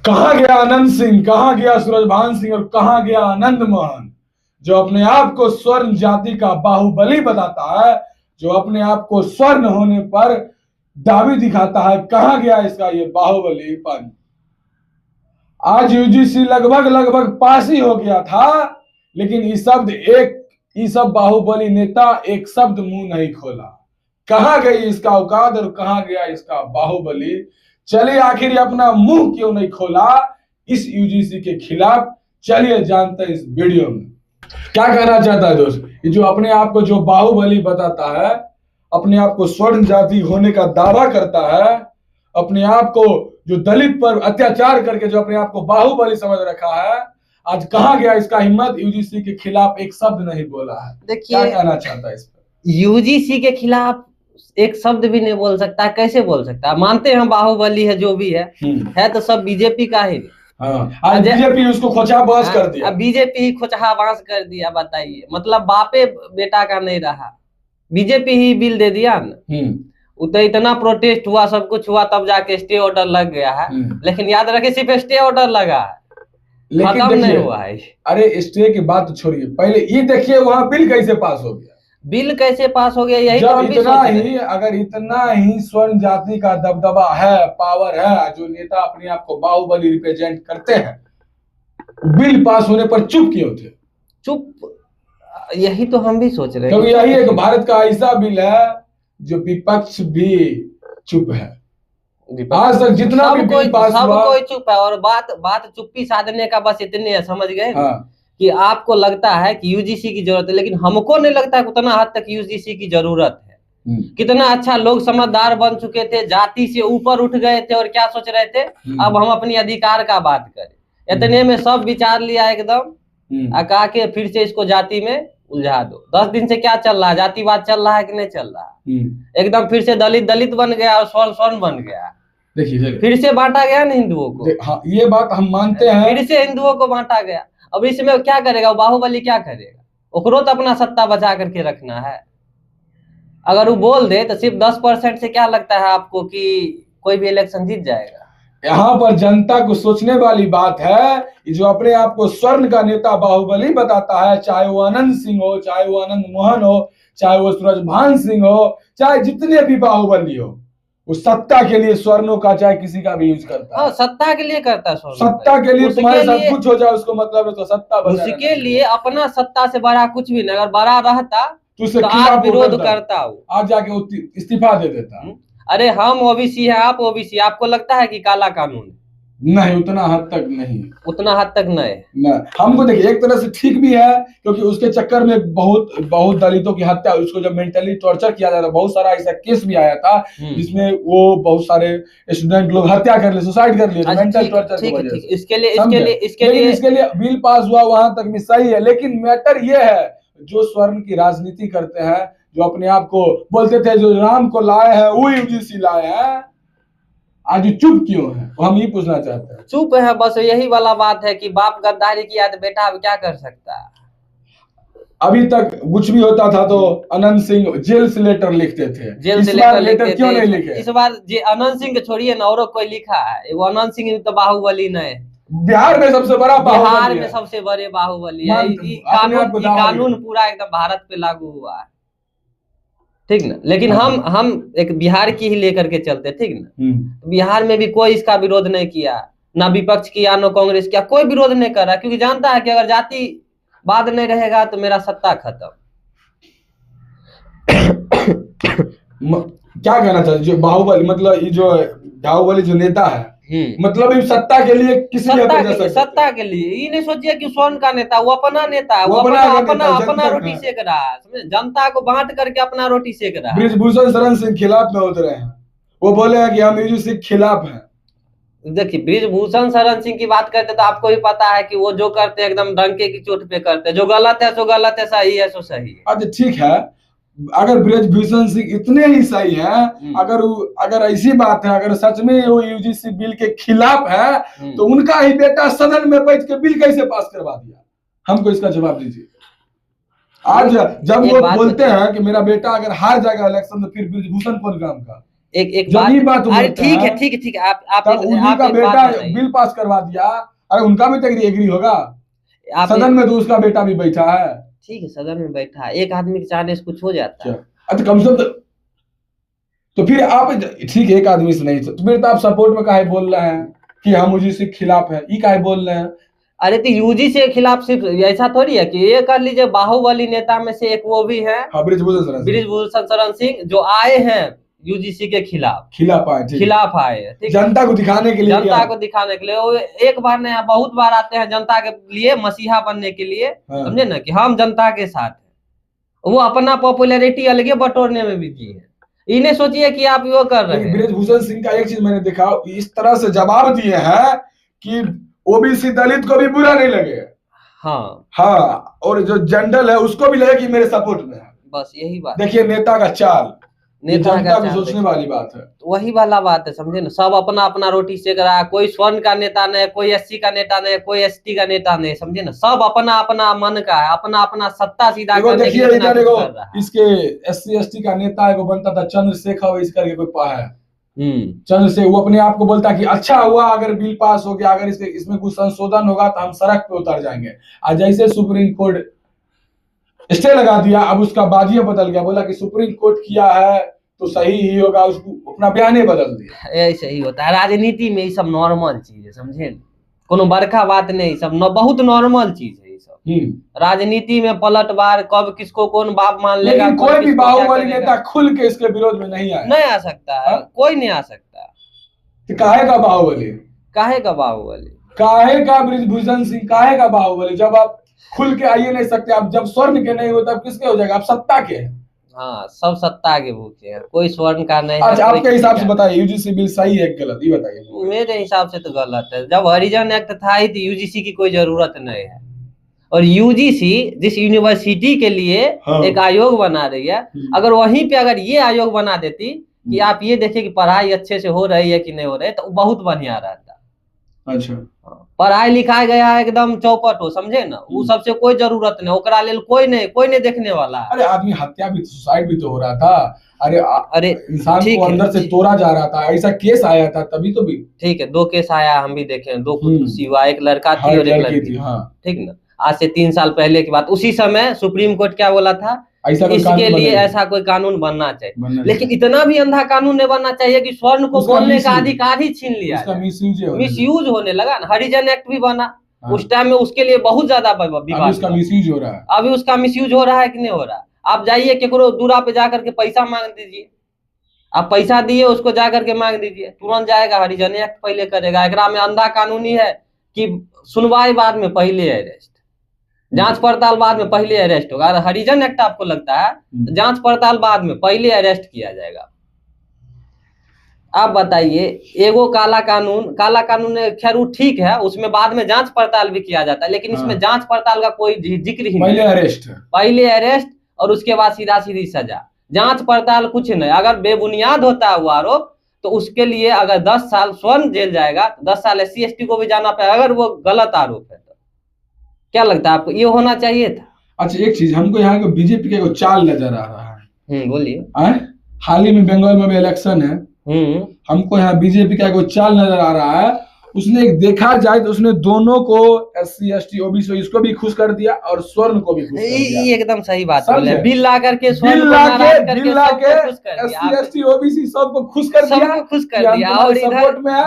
कहाँ गया आनंद सिंह, कहाँ गया सूरजभान सिंह और कहाँ गया आनंद मोहन, जो अपने आप को स्वर्ण जाति का बाहुबली बताता है, जो अपने आप को स्वर्ण होने पर दावी दिखाता है। कहाँ गया इसका ये बाहुबलीपन। आज यूजीसी लगभग पास ही हो गया था, लेकिन ये सब बाहुबली नेता एक शब्द मुंह नहीं खोला। कहाँ गई इसका औकात और कहाँ गया इसका बाहुबली। चलिए आखिर ये अपना मुंह क्यों नहीं खोला इस यूजीसी के खिलाफ, चलिए जानते हैं इस वीडियो में। क्या कहना चाहता है दोस्त, ये जो अपने आप को जो बाहुबली बताता है, अपने आप को स्वर्ण जाति होने का दावा करता है, अपने आप को जो दलित पर अत्याचार करके जो अपने आप को बाहुबली समझ रखा है, आज कहाँ गया इसका हिम्मत। यूजीसी के खिलाफ एक शब्द नहीं बोला है। देखिए, क्या कहना चाहता है इस पर। यूजीसी के खिलाफ एक शब्द भी नहीं बोल सकता। कैसे बोल सकता है? मानते हैं बाहुबली है, जो भी है तो सब बीजेपी का ही। हाँ, बीजेपी उसको खोचा बांस कर दिया। बीजेपी ही खोचा बांस कर दिया। बताइए, मतलब बापे बेटा का नहीं रहा, बीजेपी ही बिल दे दिया ना। तो इतना प्रोटेस्ट हुआ, सब कुछ हुआ, तब जाके स्टे ऑर्डर लग गया है। लेकिन याद रखे, सिर्फ स्टे ऑर्डर लगा है, खत्म नहीं हुआ है। अरे स्टे की बात छोड़िए, पहले ये देखिए वहां बिल कैसे पास हो गया। बिल कैसे पास हो गया, यही तो हम भी अगर इतना ही स्वर्ण जाति का दबदबा है, पावर है, जो नेता अपने आप को बाहुबली रिप्रेजेंट करते हैं, बिल पास होने पर चुप क्यों थे? चुप, यही तो हम भी सोच रहे हैं। क्योंकि यही एक भारत का ऐसा बिल है जो विपक्ष भी चुप है। आज तक जितना भी बिल पास हुआ, सब कोई चुप है। और बात चुप्पी साधने का बस इतने है, समझ गए। हाँ। कि आपको लगता है कि यूजीसी की जरूरत है, लेकिन हमको नहीं लगता है उतना हद तक यूजीसी की जरूरत है। कितना अच्छा लोग समझदार बन चुके थे, जाति से ऊपर उठ गए थे और क्या सोच रहे थे, अब हम अपनी अधिकार का बात करें। इतने में सब विचार लिया एकदम, कहा के फिर से इसको जाति में उलझा दो। 10 दिन से क्या चल रहा है, जातिवाद चल रहा है कि नहीं चल रहा है? एकदम फिर से दलित बन गया और स्वर्ण बन गया। देखिए, फिर से बांटा गया ना हिंदुओं को। हाँ, ये बात हम मानते हैं। फिर से हिंदुओं को बांटा गया। अब इसमें क्या करेगा बाहुबली, क्या करेगा? ओकरो तो अपना सत्ता बचा करके रखना है। अगर वो बोल दे तो सिर्फ 10% से क्या लगता है आपको कि कोई भी इलेक्शन जीत जाएगा? यहाँ पर जनता को सोचने वाली बात है। जो अपने आप को स्वर्ण का नेता बाहुबली बताता है, चाहे वो आनंद सिंह हो, चाहे वो आनंद मोहन हो, चाहे वो सूरजभान सिंह हो, चाहे जितने भी बाहुबली हो, वो सत्ता के लिए स्वर्णों का चाहे किसी का भी यूज करता है। सत्ता के लिए करता है। सत्ता के लिए तुम्हारे साथ कुछ हो जाए उसको मतलब है तो सत्ता उसके लिए अपना सत्ता से बड़ा कुछ भी नहीं। अगर बड़ा रहता तो आज विरोध करता हो, आज जाके इस्तीफा दे देता। अरे हम ओबीसी है, आप ओबीसी, आपको लगता है कि काला कानून? नहीं, उतना हद तक नहीं, उतना हद तक नहीं। हमको देखिए एक तरह से ठीक भी है, क्योंकि उसके चक्कर में बहुत दलितों की हत्या, उसको जब मेंटली टॉर्चर किया जाता, बहुत सारा ऐसा केस भी आया था जिसमें वो बहुत सारे स्टूडेंट लोग हत्या कर लिए, सुसाइड कर लिए मेंटल टॉर्चर की वजह से। इसके लिए बिल पास हुआ, वहां तक भी सही है। लेकिन मैटर ये है, जो स्वर्ण की राजनीति करते हैं, जो अपने आप को बोलते थे जो राम को लाए हैं वो यूजीसी लाए हैं, आज चुप क्यों है, हम ये पूछना चाहते हैं। चुप है, बस यही वाला बात है कि बाप गद्दारी किया तो बेटा अब क्या कर सकता है। अभी तक कुछ भी होता था तो अनंत सिंह जेल से लेटर लिखते थे, जेल से लेटर क्यों नहीं लिखे? इस बार अनंत सिंह छोड़िए ना, और कोई लिखा है। वो अनंत सिंह तो बाहुबली नहीं, बिहार में सबसे बड़ा बिहार में सबसे बड़े बाहुबली है। कानून पूरा एकदम भारत पे लागू हुआ है, ठीक ना। लेकिन हम एक बिहार की ही लेकर के चलते, ठीक ना। बिहार में भी कोई इसका विरोध नहीं किया, ना विपक्ष किया, ना कांग्रेस किया, कोई विरोध नहीं कर रहा, क्योंकि जानता है कि अगर जातिवाद नहीं रहेगा तो मेरा सत्ता खत्म। क्या कहना चाहते जो बाहुबली, मतलब ये जो बाहुबली जो नेता है, मतलब सत्ता के लिए सत्ता के लिए ये नहीं सोचिए कि स्वर्ण का नेता, वो अपना नेता, वो अपना रोटी सेक रहा है, जनता को बांट करके अपना रोटी सेक रहा है। बृजभूषण शरण सिंह खिलाफ में उतरे हैं, वो बोले हैं कि हम यूजीसी के खिलाफ हैं। देखिए, बृजभूषण शरण सिंह की बात करते तो आपको भी पता है कि वो जो करते हैं एकदम डंके की चोट पे करते हैं। जो गलत है सो गलत है, सही है सो सही है। अच्छा ठीक है, अगर बृजभूषण सिंह इतने ही सही है, अगर ऐसी बात है, अगर सच में वो यूजीसी बिल के खिलाफ है, तो उनका ही बेटा सदन में बैठ के बिल कैसे पास करवा दिया? हमको इसका जवाब दीजिए। आज जब वो बोलते हैं कि मेरा बेटा अगर हार जाएगा इलेक्शन तो फिर बृजभूषण कौन काम का? एक बात, ठीक है, आप उन्हीं का बेटा बिल पास करवा दिया, अरे उनका भी तो एग्री होगा, सदन में तो उसका बेटा भी बैठा है। ठीक है, सदन में बैठा है, एक आदमी के चाहने से कुछ हो जाता है। अच्छा कम से कम तो फिर आप ठीक है, एक आदमी से नहीं, तो फिर तो आप सपोर्ट में काहे बोल रहे हैं कि हम यूजीसी के खिलाफ है, ये काहे बोल रहे हैं? अरे तो यूजीसी के खिलाफ सिर्फ ऐसा थोड़ी है कि ये कर लीजिए, बाहुबली नेता में से एक वो भी है, बृजभूषण शरण सिंह, जो आए हैं यूजीसी के खिलाफ आए, जनता को दिखाने के लिए, वो एक बार नहीं, बहुत बार आते हैं जनता के लिए, मसीहा बनने के लिए, समझे ना, कि हम जनता के साथ हैं। वो अपना पॉपुलैरिटी अलगे बटोरने में बिजी है, इन्हें सोचिए कि आप वो कर रहे हैं। बृजभूषण सिंह का एक चीज मैंने देखा, इस तरह से जवाब दिए हैं कि ओबीसी दलित को भी बुरा नहीं लगे। हाँ, और जो जनरल है उसको भी लगे कि मेरे सपोर्ट में है। बस यही बात देखिए, नेता का चाल, जनता को सोचने वाली बात है, वही वाला बात है, समझे ना। सब अपना अपना रोटी सेक रहा है, कोई स्वर्ण का नेता नहीं, कोई एससी का नेता नहीं, कोई एसटी का नेता नहीं, समझे ना। सब अपना अपना मन का है, अपना अपना सत्ता सीधा करने के लिए कर रहा है। इसके एससी एसटी का नेता है, वो बनता था चंद्रशेखर इस करके कोई पा है, चंद्रशेखर, वो अपने आप को बोलता कि अच्छा हुआ अगर बिल पास हो गया, अगर इसमें कुछ संशोधन होगा तो हम सड़क पे उतर जाएंगे। आज जैसे सुप्रीम कोर्ट स्टे लगा दिया, अब उसका बाजिया बदल गया, बोला कि सुप्रीम कोर्ट किया है तो सही ही होगा, उसको अपना बयाने बदल दिया। ऐसे ही होता है राजनीति में, ये सब नॉर्मल चीज है, समझे न, कोनो बड़का बात नहीं, सब बहुत नॉर्मल चीज है ये सब। राजनीति में पलटवार, कब किसको कौन बाप मान लेगा, कोई भी बाहुबली नेता खुल के इसके विरोध में नहीं आ सकता है, कोई नहीं आ सकता। काहे का बाहुबली, काहे का बाहुबली, काहे का बृजभूषण सिंह, काहे का बाहुबली? जब आप खुल के आइए नहीं सकते, आप जब स्वर्ण के नहीं हो तब किसके हो जाएगा? आप सत्ता के हैं। हाँ, सब सत्ता के भूखे हैं, कोई स्वर्ण का नहीं। अच्छा, आपके हिसाब से बताइए यूजीसी बिल सही है गलत, ये बताइए। मेरे हिसाब से तो गलत है। जब हरिजन एक्ट था ही तो यूजीसी की कोई जरूरत नहीं है। और यूजीसी जिस यूनिवर्सिटी के लिए एक आयोग बना रही है, अगर वहीं पे अगर ये आयोग बना देती कि आप ये देखिए कि पढ़ाई अच्छे से हो रही है कि नहीं हो रही है, तो बहुत बढ़िया रहता। अच्छा, पढ़ाई लिखाई गया एकदम चौपट हो, समझे ना, वो सबसे कोई जरूरत नहीं, ओकरा लेल कोई नहीं देखने वाला। अरे आदमी हत्या भी, सुसाइड भी तो हो रहा था। अरे इंसान को अंदर से तोड़ा जा रहा था, ऐसा केस आया था तभी तो भी। ठीक है, 2 केस आया, हम भी देखे, 2 खुदकुशी हुआ, एक लड़का थी और एक लड़की थी। ठीक ना, आज से 3 साल पहले की बात। उसी समय सुप्रीम कोर्ट क्या बोला था, इसके लिए ऐसा कोई कानून बनना चाहिए। लेकिन इतना भी अंधा कानून नहीं बनना चाहिए कि स्वर्ण को बोलने का अधिकार ही छीन लिया, मिसयूज होने लगा ना। हरिजन एक्ट भी बना उस टाइम में, उसके लिए बहुत ज्यादा विवाद, उसका मिसयूज हो रहा है। अभी उसका मिसयूज हो रहा है कि नहीं हो रहा? आप जाइए केकरो दूरा पे जाकर के पैसा मांग दीजिए, आप पैसा दिए उसको जाकर के मांग दीजिए, तुरंत जाएगा। हरिजन एक्ट पहले करेगा। एकरा में अंधा कानूनी है कि सुनवाई बाद में पहले अरेस्ट, जांच पड़ताल बाद में पहले अरेस्ट होगा। अगर हरिजन एक्ट आपको लगता है तो जांच पड़ताल बाद में, पहले अरेस्ट किया जाएगा। आप बताइए, एगो काला कानून खैर वो ठीक है, उसमें बाद में जांच पड़ताल भी किया जाता है, लेकिन इसमें जांच पड़ताल का कोई जिक्र ही नहीं। पहले अरेस्ट और उसके बाद सीधा सीधी सजा, जांच पड़ताल कुछ नहीं। अगर बेबुनियाद होता है वो आरोप तो उसके लिए अगर 10 साल स्वर्ण जेल जाएगा, 10 साल SC ST को भी जाना पड़ेगा, अगर वो गलत आरोप है। क्या लगता है आपको, ये होना चाहिए था? अच्छा, एक चीज हमको यहाँ के बीजेपी का चाल नजर आ रहा है। बोलिए। हाल ही में बंगाल में भी इलेक्शन है, हमको यहाँ बीजेपी का एक चाल नजर आ रहा है। उसने एक देखा जाए तो उसने दोनों को SC ST OBC इसको भी खुश कर दिया और स्वर्ण को भी खुश कर दिया। एकदम सही बात बोले, बिल ला करके SC ST OBC सबको खुश कर दिया और सपोर्ट में है।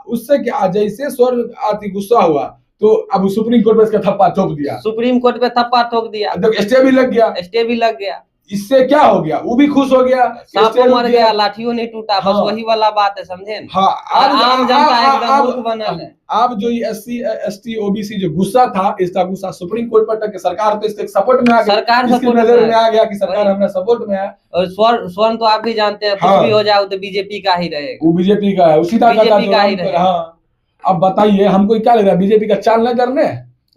उससे क्या, जैसे स्वर्ण आती गुस्सा हुआ तो अब सुप्रीम कोर्ट पे इसका थप्पा ठोक दिया, सुप्रीम कोर्ट पे थप्पा ठोक दिया, स्टे भी लग गया। इससे क्या हो गया, वो भी खुश हो गया, सांपों मर गया, लाठियों नहीं टूटा। बस वही वाला बात है, समझे न? आम जनता एकदम मूर्ख बनल है। अब जो ये SC ST OBC जो गुस्सा था, इसका गुस्सा सुप्रीम कोर्ट पर टक के सरकार तो इसके सपोर्ट में आ गया, सरकार नजर में आ गया कि सरकार हमारे सपोर्ट में है। और स्वर्ण तो आप भी जानते हैं, कुछ भी हो जाए तो बीजेपी का ही रहेगा, वो बीजेपी का है, उसी का ही रहेगा। अब बताइए, हमको क्या लग रहा है, बीजेपी का चाल न करने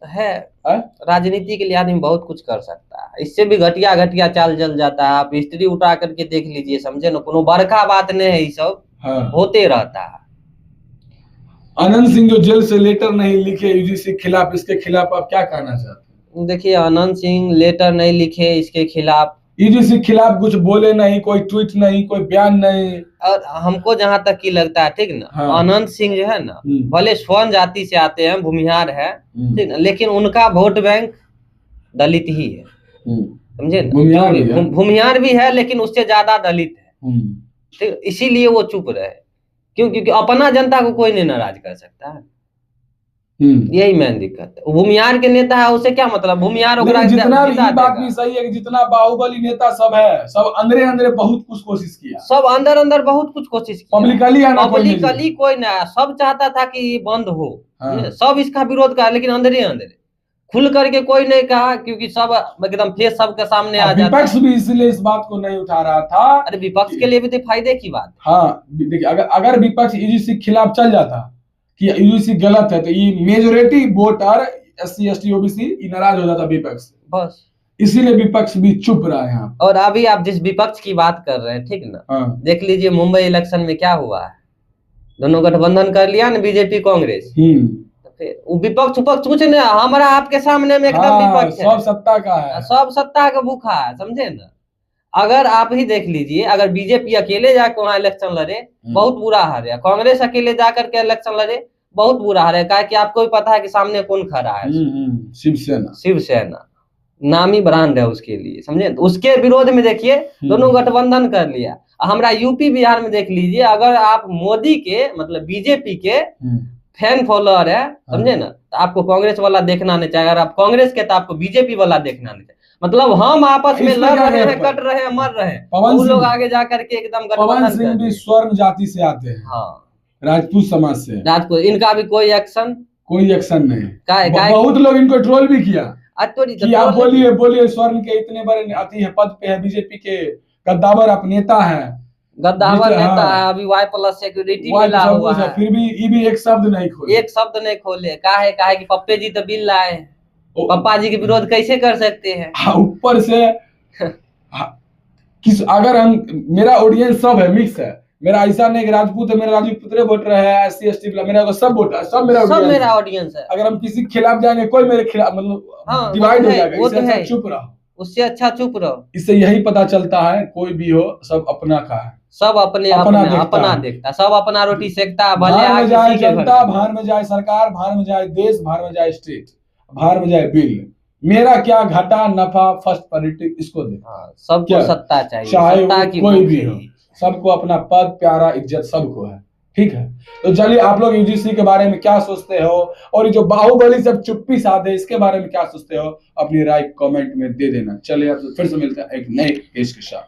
है? राजनीति के लिए आदमी बहुत कुछ कर सकता है, इससे भी घटिया चाल चल जाता है। आप हिस्ट्री उठा करके देख लीजिए, समझे ना, कोनो बड़का बात नहीं है, ये सब होते रहता है। आनंद सिंह जो जेल से लेटर नहीं लिखे यूजीसी के खिलाफ, इसके खिलाफ आप क्या कहना चाहते हैं? देखिए, आनंद सिंह लेटर नहीं लिखे इसके खिलाफ, यूजीसी खिलाफ कुछ बोले नहीं, कोई ट्वीट नहीं, कोई बयान नहीं। और हमको जहां तक की लगता है, ठीक ना, हाँ। अनंत सिंह जो है ना, भले स्वर्ण जाति से आते हैं, भूमिहार है, ठीक ना, लेकिन उनका वोट बैंक दलित ही है, समझे ना। भूमिहार भी है लेकिन उससे ज्यादा दलित है, ठीक, इसीलिए वो चुप रहे। क्यों? क्योंकि अपना जनता को कोई नहीं नाराज कर सकता है, यही मेन दिक्कत है। भूमिहार के नेता है, उसे क्या मतलब, भूमिहार जितना भी बात भी सही है कि जितना बाहुबली नेता सब है, सब अंदरे अंदरे बहुत कुछ कोशिश किया, सब अंदर अंदर बहुत कुछ कोशिश किया, पब्लिकली कोई ना, सब चाहता था कि ये बंद हो, सब इसका विरोध कर, लेकिन अंदरे अंदरे खुल करके कोई नहीं कहा, क्योंकि सब एकदम फेस सबके सामने आ जाता है। विपक्ष भी इसलिए इस बात को नहीं उठा रहा था। अरे विपक्ष के लिए भी तो फायदे की बात। हाँ देखिए, अगर विपक्ष यूजीसी खिलाफ चल जाता कि यूजीसी गलत है, तो ये majority voter SC ST OBC नाराज हो जाता विपक्ष, बस इसीलिए विपक्ष भी चुप रहा है यहाँ। और अभी आप जिस विपक्ष की बात कर रहे हैं, ठीक ना, देख लीजिए मुंबई इलेक्शन में क्या हुआ है, दोनों गठबंधन कर लिया ना, बीजेपी कांग्रेस, फिर विपक्ष उपक्ष कुछ नहीं, हमारा आपके सामने में एकदम विपक्ष है, सब सत्ता का है, सब सत्ता का भूखा है, समझे ना। अगर आप ही देख लीजिए, अगर बीजेपी अकेले जाकर वहां इलेक्शन लड़े, बहुत बुरा हार है, कांग्रेस अकेले जाकर के इलेक्शन लड़े, बहुत बुरा हार है। कहा कि आपको भी पता है कि सामने कौन खड़ा है, शिवसेना नामी ब्रांड है उसके लिए, समझे। तो उसके विरोध में देखिए दोनों गठबंधन कर लिया। हमारा यूपी बिहार में देख लीजिए, अगर आप मोदी के मतलब बीजेपी के फैन फॉलोअर है, समझे ना, तो आपको कांग्रेस वाला देखना नहीं चाहिए, अगर आप कांग्रेस के तो आपको बीजेपी वाला देखना नहीं चाहिए। मतलब हम आपस में लड़ रहे हैं, कट रहे हैं, मर रहे हैं, वो लोग आगे जाकर के एकदम पवन सिंह भी स्वर्ण जाति से आते हैं, हाँ, राजपूत समाज से, राजपूत, इनका भी कोई एक्शन नहीं। बहुत लोग इनको ट्रोल भी किया कि आप बोलिए स्वर्ण के इतने बड़े अति है, पद पे है, बीजेपी के गद्दावर आप नेता है, गद्दावर नेता है, अभी Y+ सिक्योरिटी मिला हुआ है, फिर भी ये भी एक शब्द नहीं खोले, कहा है कि पप्पे जी तो बिल लाए, पप्पा जी के विरोध कैसे कर सकते हैं। ऊपर से अगर हम, मेरा ऑडियंस सब है, मिक्स है, मेरा ऐसा नहीं कि राजपूत है, मेरा राजपूत वोट रहे हैं, SC ST मेरा सब वोट है, सब मेरा ऑडियंस है। अगर हम किसी के खिलाफ जाएंगे, कोई मेरे खिलाफ मतलब डिवाइड हो जाएगा, इससे अच्छा चुप रहो, उससे अच्छा चुप रहो। इससे यही पता चलता है कोई भी हो, सब अपना का है, सब अपना देखता, सब अपना रोटी सेकता है, भले भार में जाए जनता, भार में जाए सरकार, भार में जाए देश, भार में जाए स्टेट, भार में जाए बिल, मेरा क्या घाटा नफा, फर्स्ट पॉलिटिक्स, इसको दे। सबको सत्ता चाहिए, चाहे कोई भी हो, सबको अपना पद प्यारा, इज्जत सबको है, ठीक है। तो चलिए, आप लोग यूजीसी के बारे में क्या सोचते हो, और ये जो बाहुबली सब चुप्पी साधे, इसके बारे में क्या सोचते हो, अपनी राय कमेंट में दे देना। चलिए, आप फिर से मिलते हैं एक नए केस के साथ।